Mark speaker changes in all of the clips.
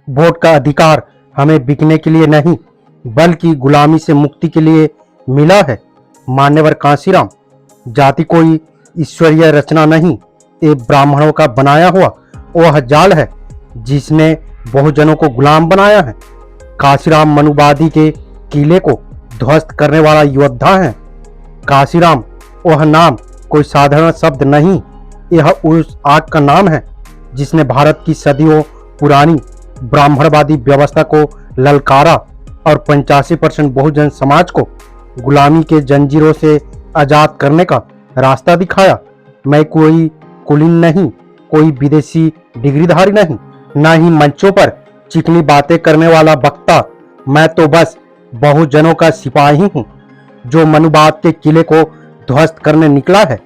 Speaker 1: Vote का अधिकार हमें बिकने के लिए नहीं बल्कि गुलामी से मुक्ति के लिए मिला है। मान्यवर कांशीराम, जाति कोई ईश्वरीय रचना नहीं, ये ब्राह्मणों का बनाया हुआ वह जाल है जिसने बहुजनों को गुलाम बनाया है। कांशीराम मनुवादी के किले को ध्वस्त करने वाला योद्धा है। कांशीराम वह नाम कोई साधारण शब्द नहीं, यह उस आग का नाम है जिसने भारत की सदियों पुरानी ब्राह्मणवादी व्यवस्था को ललकारा और 85% बहुजन समाज को गुलामी के जंजीरों से आजाद करने का रास्ता दिखाया। मैं कोई कुलीन नहीं, कोई विदेशी डिग्रीधारी नहीं, न ही मंचों पर चिकनी बातें करने वाला वक्ता। मैं तो बस बहुजनों का सिपाही हूँ जो मनुवाद के किले को ध्वस्त करने निकला है।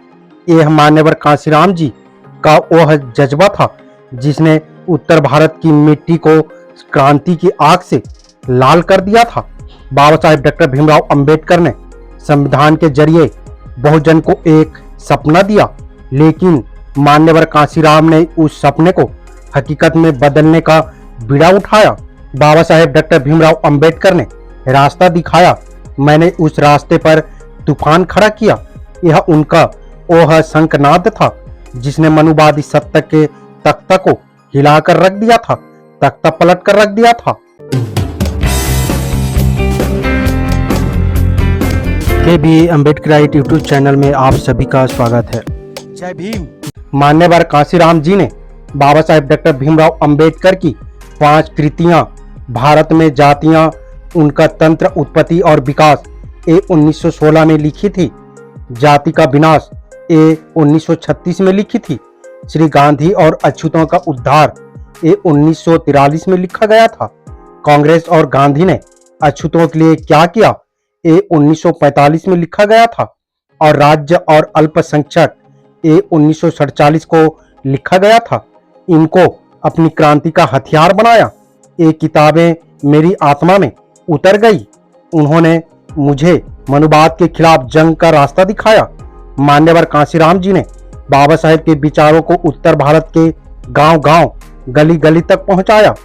Speaker 1: यह मान्यवर कांशीराम जी का वह जज्बा था जिसने उत्तर भारत की मिट्टी को क्रांति की आग से लाल कर दिया था। बाबा साहेब डॉक्टर भीमराव अंबेडकर ने संविधान के जरिए बहुजन को एक सपना दिया, लेकिन मान्यवर कांशीराम ने उस सपने को हकीकत में बदलने का बीड़ा उठाया। बाबा साहेब डॉक्टर भीमराव अंबेडकर ने रास्ता दिखाया, मैंने उस रास्ते पर तूफान खड़ा किया। यह उनका वह शंखनाद था जिसने मनुवादी सत्ता के तख्ता को हिलाकर रख दिया था, तख्ता पलट कर रख दिया था। के अम्बेडकराइट यूट्यूब चैनल में आप सभी का स्वागत है।
Speaker 2: जय भीम।
Speaker 1: मान्यवर कांशीराम जी ने बाबा साहेब डॉक्टर भीमराव अंबेडकर की 5 कृतियां, भारत में जातियां, उनका तंत्र, उत्पत्ति और विकास, ये 1916 में लिखी थी। जाति का विनाश, ये 1936 में लिखी थी। श्री गांधी और अछूतों का उद्धार, ये 1943 में लिखा गया था। कांग्रेस और गांधी ने अछूतों के लिए क्या किया, ये 1945 में लिखा गया था। और राज्य और अल्पसंख्यक, ये 1947 को लिखा गया था। इनको अपनी क्रांति का हथियार बनाया। ये किताबें मेरी आत्मा में उतर गई। उन्होंने मुझे मनुवाद के खिलाफ जंग का रास्ता दिखाया। मान्यवर कांशीराम जी ने बाबा साहेब के विचारों को उत्तर भारत के गांव-गांव, गली-गली तक पहुंचाया।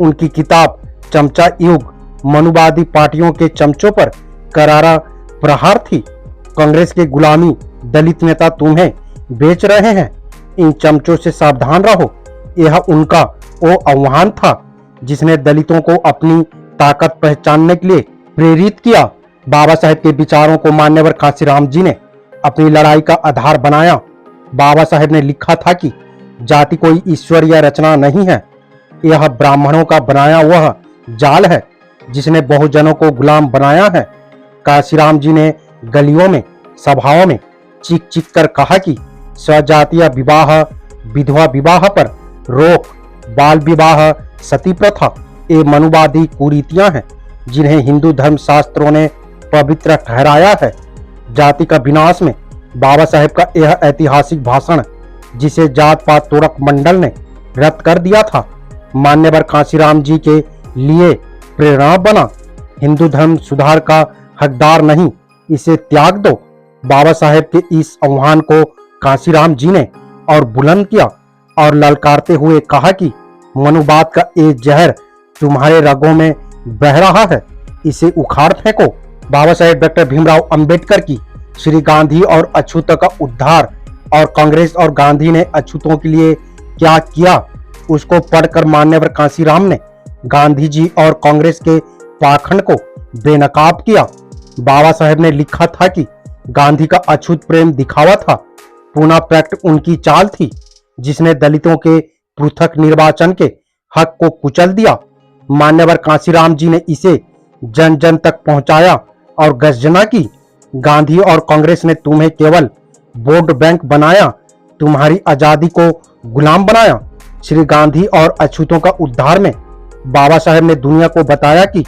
Speaker 1: उनकी किताब चमचा युग मनुवादी पार्टियों के चमचों पर करारा प्रहार थी। कांग्रेस के गुलामी दलित नेता तुम्हें बेच रहे हैं, इन चमचों से सावधान रहो। यह उनका वो आह्वान था जिसने दलितों को अपनी ताकत पहचानने के लिए प्रेरित किया। बाबा साहेब के विचारों को मान्यवर कांशीराम जी ने अपनी लड़ाई का आधार बनाया। बाबा साहेब ने लिखा था कि जाति कोई ईश्वरीय रचना नहीं है, यह ब्राह्मणों का बनाया वह जाल है जिसने बहुजनों को गुलाम बनाया है। कांशीराम जी ने गलियों में, सभाओं में चीख चीख कर कहा कि स्वजातीय विवाह, विधवा विवाह पर रोक, बाल विवाह, सती प्रथा, ये मनुवादी कुरीतियां हैं जिन्हें हिंदू धर्म शास्त्रों ने पवित्र ठहराया है। जाति का विनाश में बाबा साहेब का यह ऐतिहासिक भाषण, जिसे जात पात तोड़क मंडल ने रद्द कर दिया था, मान्यवर कांशीराम जी के लिए प्रेरणा बना। हिंदू धर्म सुधार का हकदार नहीं, इसे त्याग दो। बाबा साहेब के इस आह्वान को कांशीराम जी ने और बुलंद किया और ललकारते हुए कहा कि मनुवाद का ये जहर तुम्हारे रगों में बह रहा है, इसे उखाड़ फेंको। बाबा साहेब डॉक्टर भीमराव अंबेडकर की श्री गांधी और अछूतों का उद्धार और कांग्रेस और गांधी ने अछूतों के लिए क्या किया, उसको पढ़कर मान्यवर कांशीराम ने गांधी जी और कांग्रेस के पाखंड को बेनकाब किया। बाबा साहेब ने लिखा था कि गांधी का अछूत प्रेम दिखावा था, पुनः प्रकट उनकी चाल थी जिसने दलितों के पृथक निर्वाचन के हक को कुचल दिया। मान्यवर कांशीराम जी ने इसे जन जन तक पहुंचाया और गर्जना की। गांधी और कांग्रेस ने तुम्हें केवल वोट बैंक बनाया, तुम्हारी आजादी को गुलाम बनाया। श्री गांधी और अछूतों का उद्धार में बाबा साहेब ने दुनिया को बताया कि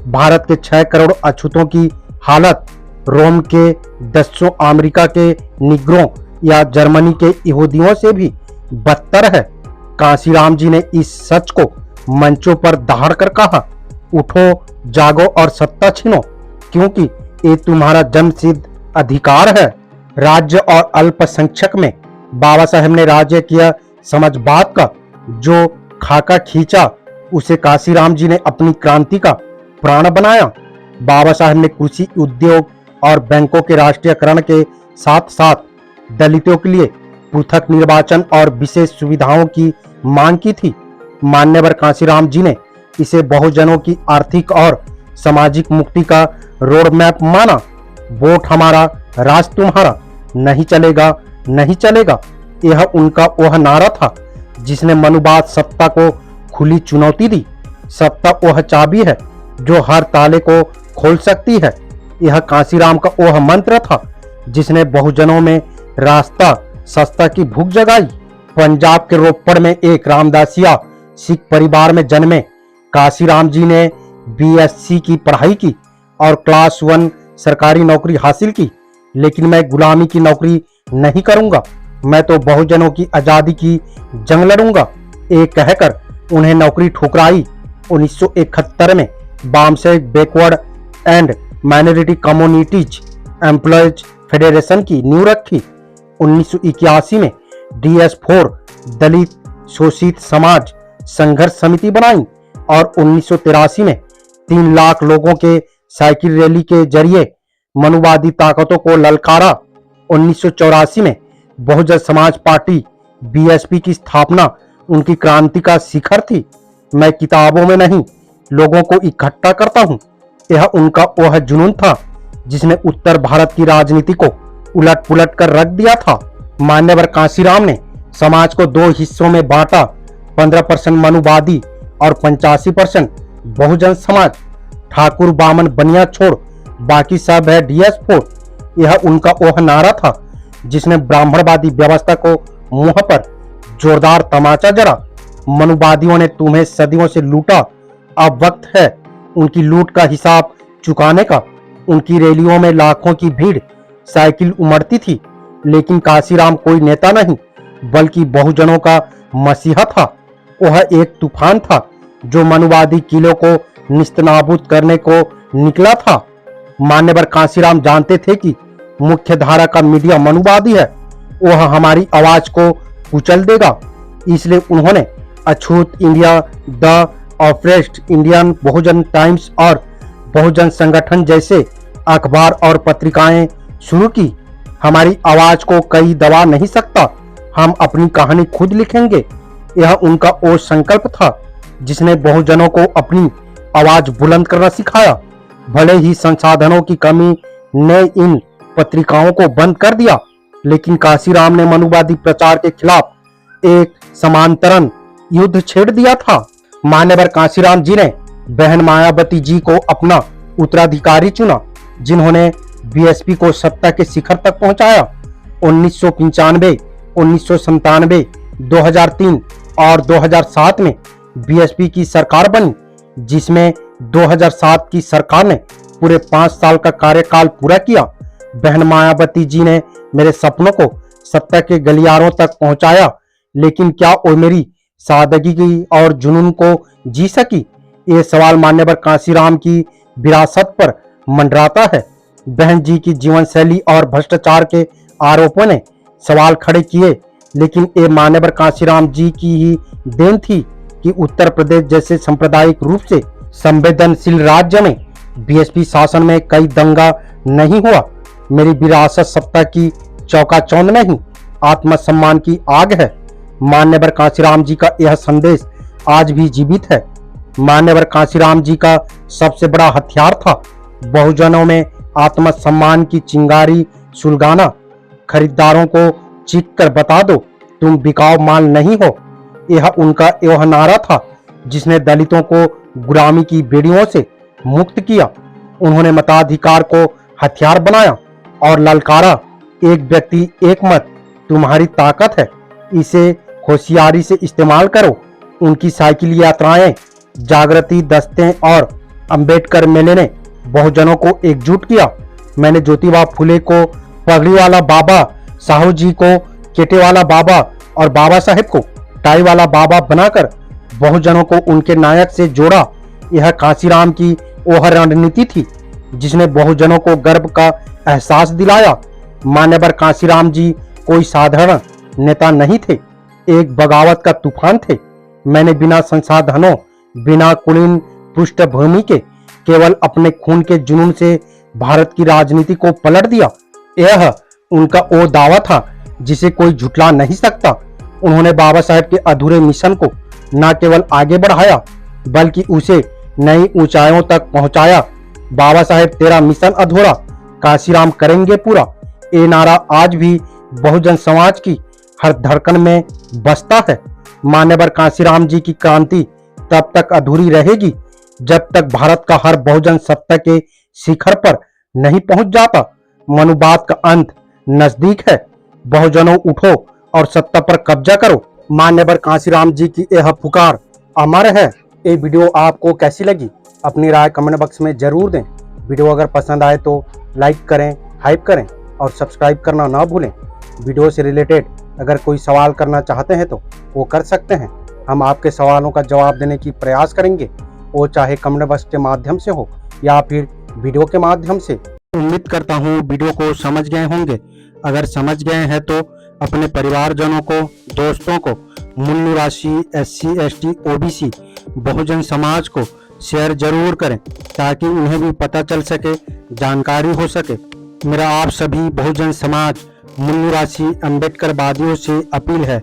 Speaker 1: भारत के 6 करोड़ अछूतों की हालत रोम के 10 अमेरिका के निग्रों या जर्मनी के यहूदियों से भी बदतर है। कांशीराम जी ने इस सच को मंचों पर दहाड़ कर कहा, उठो, जागो और सत्ता छीनो, क्योंकि ये तुम्हारा जन्मसिद्ध अधिकार है। राज्य और अल्पसंख्यक में बाबा साहेब ने राज्य किया समाजवाद का जो खाका खींचा, उसे काशीराम जी ने अपनी क्रांति का प्राण बनाया। बाबा साहब ने कृषि, उद्योग और बैंकों के राष्ट्रीयकरण के साथ साथ दलितों के लिए पृथक निर्वाचन और विशेष सुविधाओं की मांग की थी। मान्यवर काशीराम जी ने इसे बहुजनों की आर्थिक और सामाजिक मुक्ति का रोड मैप माना। वोट हमारा, राज तुम्हारा, नहीं चलेगा, नहीं चलेगा, यह उनका वह नारा था जिसने मनुवाद सत्ता को खुली चुनौती दी। सत्ता वह चाबी है जो हर ताले को खोल सकती है। यह काशीराम का वह मंत्र था जिसने बहुजनों में रास्ता सस्ता की भूख जगाई। पंजाब के रोपड़ में एक रामदासिया सिख परिवार में जन्मे काशीराम जी ने बीएससी की पढ़ाई की और क्लास 1 सरकारी नौकरी हासिल की। लेकिन मैं गुलामी की नौकरी नहीं करूंगा, मैं तो बहुजनों की आजादी की जंग लड़ूंगा, ये कहकर उन्हें नौकरी ठुकराई। 1971 में BAMCEF backward and minority communities employees federation की नींव रखी। 1981 में DS4 दलित शोषित समाज संघर्ष समिति बनाई और 1983 में 3 लाख लोगों के साइकिल रैली के जरिए मनुवादी ताकतों को ललकारा। 1984 में बहुजन समाज पार्टी BSP की स्थापना उनकी क्रांति का शिखर थी। मैं किताबों में नहीं, लोगों को इकट्ठा करता हूं, यह उनका वह जुनून था जिसने उत्तर भारत की राजनीति को उलट पुलट कर रख दिया था। मान्यवर काशीराम ने समाज को 2 हिस्सों में बांटा, 15% मनुवादी और 85% बहुजन समाज। ठाकुर बामन बनिया छोड़ बाकी सब है DS4, यह उनका वह नारा था जिसने ब्राह्मणवादी व्यवस्था को मुंह पर जोरदार तमाचा जड़ा। मनुवादियों ने तुम्हें सदियों से लूटा, अब वक्त है उनकी लूट का हिसाब चुकाने का। उनकी रैलियों में लाखों की भीड़ साइकिल उमड़ती थी, लेकिन काशीराम कोई नेता नहीं बल्कि बहुजनों का मसीहा था। वह एक तूफान था जो मनुवादी किलों को निस्तनाबूद करने को निकला था। मान्यवर काशीराम जानते थे कि मुख्य धारा का मीडिया मनुवादी है, वह हमारी आवाज को कुचल देगा। इसलिए उन्होंने अछूत India, the oppressed Indian, Bahujan times और बहुजन संगठन जैसे अखबार और पत्रिकाएं शुरू की। हमारी आवाज को कोई दबा नहीं सकता, हम अपनी कहानी खुद लिखेंगे। यह उनका वो संकल्प था जिसने बहुजनों को अपनी आवाज बुलंद करना सिखाया। भले ही संसाधनों की कमी ने इन पत्रिकाओं को बंद कर दिया, लेकिन काशीराम ने मनुवादी प्रचार के खिलाफ एक समांतरण युद्ध छेड़ दिया था। मान्यवर काशीराम जी ने बहन मायावती जी को अपना उत्तराधिकारी चुना, जिन्होंने BSP को सत्ता के शिखर तक पहुंचाया। 1995, 1997, 2003 और 2007 में BSP की सरकार बनी, जिसमें 2007 की सरकार ने पूरे 5 साल का कार्यकाल पूरा किया। बहन मायावती जी ने मेरे सपनों को सत्ता के गलियारों तक पहुंचाया, लेकिन क्या वो मेरी सादगी की और जुनून को जी सकी? ये सवाल मान्यवर काशीराम की विरासत पर मंडराता है। बहन जी की जीवन शैली और भ्रष्टाचार के आरोपों ने सवाल खड़े किए, लेकिन ये मान्यवर काशीराम जी की ही देन थी कि उत्तर प्रदेश जैसे सांप्रदायिक रूप से संवेदनशील राज्य में BSP शासन में कई दंगा नहीं हुआ। मेरी विरासत सत्ता की चौकाचौंध नहीं, आत्मसम्मान की आग है। मान्यवर काशीराम जी का यह संदेश आज भी जीवित है। मान्यवर काशीराम जी का सबसे बड़ा हथियार था बहुजनों में आत्मसम्मान की चिंगारी सुलगाना। खरीदारों को चीख कर बता दो, तुम बिकाऊ माल नहीं हो, यह उनका यह नारा था जिसने दलितों को गुलामी की बेड़ियों से मुक्त किया। उन्होंने मताधिकार को हथियार बनाया और ललकारा, एक व्यक्ति एक मत तुम्हारी ताकत है, इसे होशियारी से इस्तेमाल करो। उनकी साइकिल यात्राएं, जागृति दस्ते और अंबेडकर मेले ने बहुजनों को एकजुट किया। मैंने ज्योतिबा फुले को पगड़ी वाला बाबा, साहू जी को केटे वाला बाबा और बाबा साहेब को टाई वाला बाबा बनाकर बहुजनों को उनके नायक से जोड़ा। यह काशीराम की वह रणनीति थी जिसने बहुजनों को गर्व का एहसास दिलाया। मान्यवर काशीराम जी कोई साधारण नेता नहीं थे, एक बगावत का तूफान थे। मैंने बिना संसाधनों बिना कुलीन पृष्ठभूमि के केवल अपने खून के जुनून से भारत की राजनीति को पलट दिया। यह उनका वो दावा था जिसे कोई झुठला नहीं सकता। उन्होंने बाबा साहेब के अधूरे मिशन को न केवल आगे बढ़ाया बल्कि उसे नई ऊंचाइयों तक पहुंचाया। बाबा साहेब तेरा मिशन अधूरा, काशीराम करेंगे पूरा, ये नारा आज भी बहुजन समाज की हर धड़कन में बसता है। मान्यवर काशीराम जी की क्रांति तब तक अधूरी रहेगी जब तक भारत का हर बहुजन सत्ता के शिखर पर नहीं पहुंच जाता। मनुवाद का अंत नजदीक है। बहुजनों उठो और सत्ता पर कब्जा करो। मान्यवर काशीराम जी की यह पुकार अमर है। ये वीडियो आपको कैसी लगी अपनी राय कमेंट बॉक्स में जरूर दें। वीडियो अगर पसंद आए तो लाइक करें, हाइप करें और सब्सक्राइब करना ना भूलें। वीडियो से रिलेटेड अगर कोई सवाल करना चाहते हैं तो वो कर सकते हैं। हम आपके सवालों का जवाब देने की प्रयास करेंगे, वो चाहे कमेंट बॉक्स के माध्यम से हो या फिर वीडियो के माध्यम से। उम्मीद करता हूँ वीडियो को समझ गए होंगे। अगर समझ गए हैं तो अपने परिवारजनों को, दोस्तों को, मूल निवासी, SC, ST, OBC Bahujan Samaj को शेयर जरूर करें ताकि उन्हें भी पता चल सके, जानकारी हो सके। मेरा आप सभी बहुजन समाज मूल निवासी अम्बेडकरवादियों से अपील है,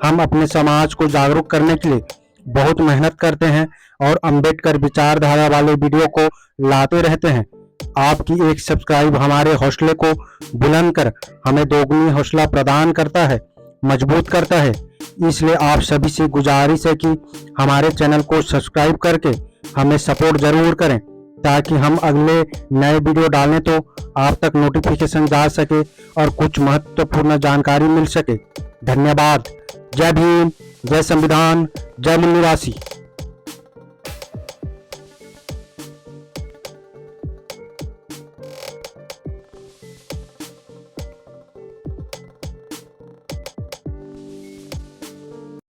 Speaker 1: हम अपने समाज को जागरूक करने के लिए बहुत मेहनत करते हैं और अम्बेडकर विचारधारा वाले वीडियो को लाते रहते हैं। आपकी एक सब्सक्राइब हमारे हौसले को बुलंद कर हमें दोगुनी हौसला प्रदान करता है, मजबूत करता है। इसलिए आप सभी से गुजारिश है कि हमारे चैनल को सब्सक्राइब करके हमें सपोर्ट जरूर करें ताकि हम अगले नए वीडियो डालें तो आप तक नोटिफिकेशन जा सके और कुछ महत्वपूर्ण जानकारी मिल सके। धन्यवाद। जय भीम, जय संविधान, जय मूल निवासी।